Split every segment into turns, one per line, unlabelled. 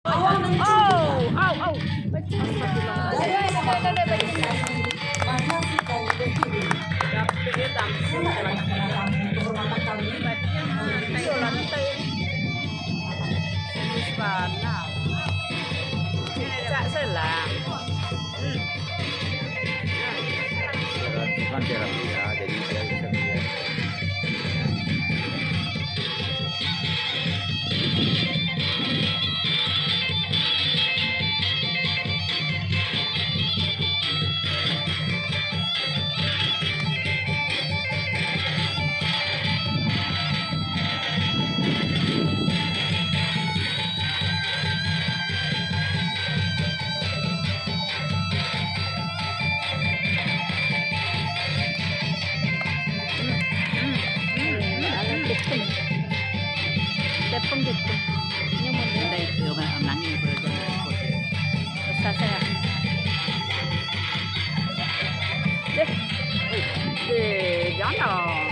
Kan terapi ya, jadi dia bisa lihat.
Tepung gitu. Ini mau
Đây vừa mà nắng như vừa rồi.
saya. Jangan dong.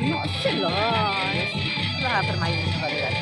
No sih loh. Lah permainan kalian.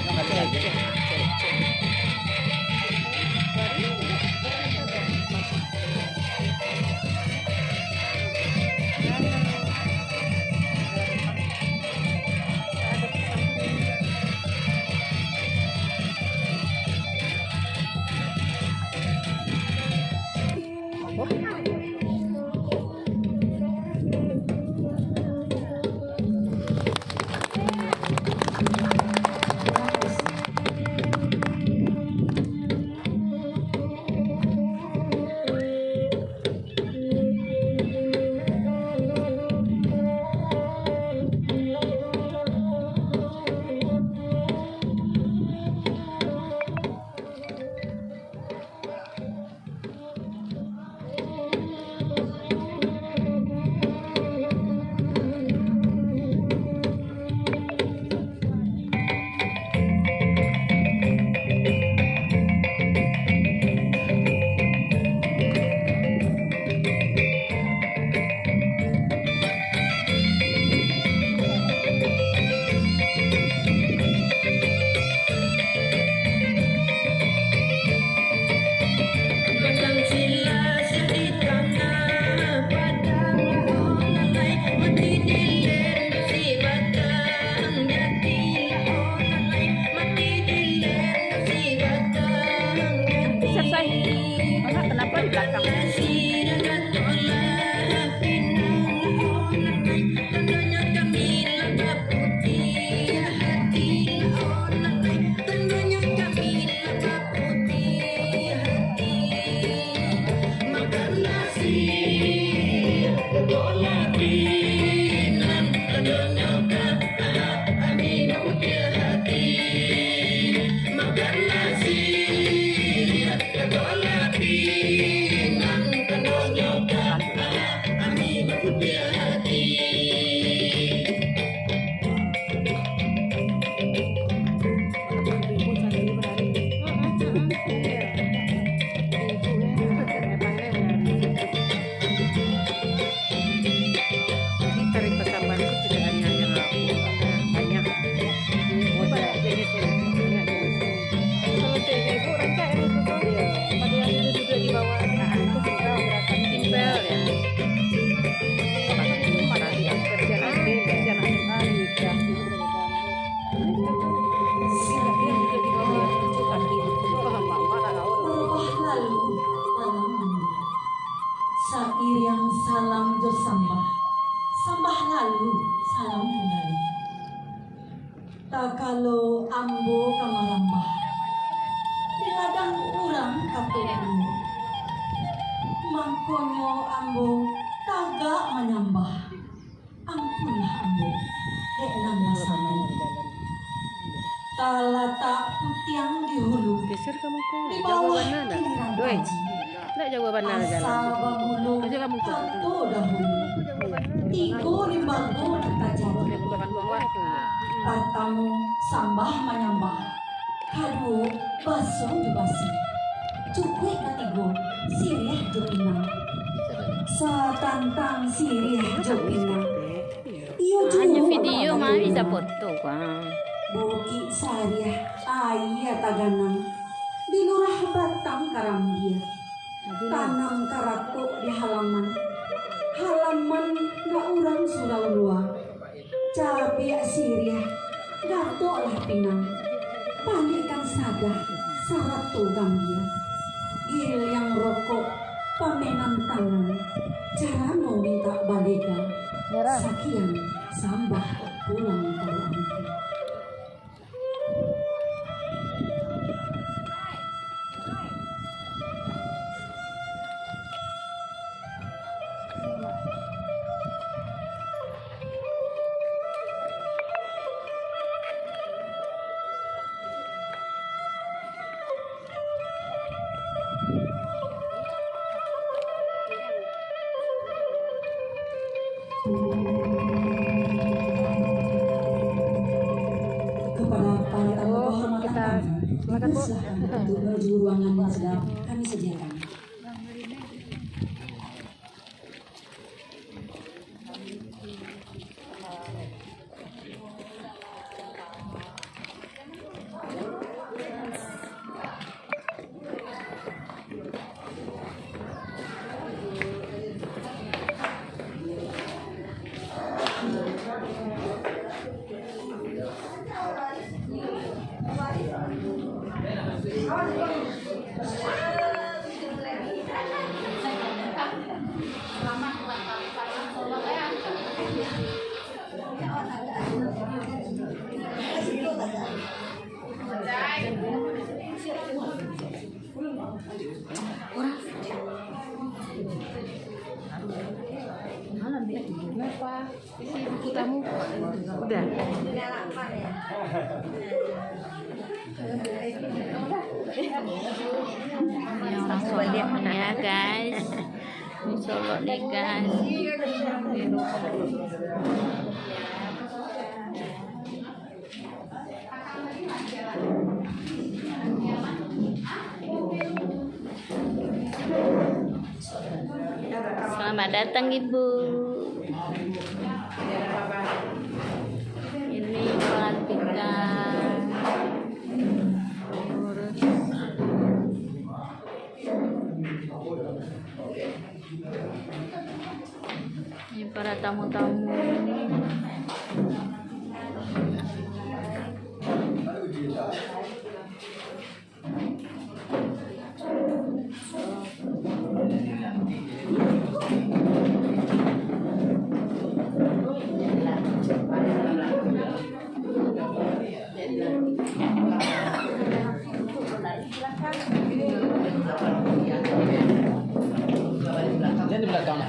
Kenapa di belakang?
Sairiang salam jo sambah, sambah lalu salam kembali. Tak kalau ambo kamarambah, di ladang urang kapemu. Mangkonyo ambo tagak menyambah. Ampunlah ambo, nambah sama. Talata putiang di hulu,
Geser kamu kok.
di
Jago
bawah
banana.
giliran
Doi.
haji.
Nggak jago banana
Asal
jalan.
bangulu
Aja kamu kok.
kanto dahulu. Tigo limbago kita jadi.
Bukan buang waktu.
Pertama sambah menyambah. Kedua baso jubasi. Cukwe ketiga sirih jopinang. Satantang sirih jopinang. Iyo
Hanya
juga
video mah
bakal
bisa
bilang.
foto kan.
Boki sariah ayah taganang. Di pengalaman nga urang sulaw-lua. Cabe Syria, gato lah pinang. Panikan sadah, saratu Gambia. Gil yang rokok, pamenan tangan. Carano minta balikan. Sakian sambah pulang kalau anti. Kepada para tamu kehormatan
kita
kami,
silakan, Bu.
dipersilakan untuk menuju ruangan yang sedang kami sediakan.
Kenapa? Isi buku tamu. Udah.
Ini orang solid ya guys. Ini Solo nih guys. Selamat datang Ibu. Ini pelantikan. Ini para tamu-tamu.
Jangan di belakang.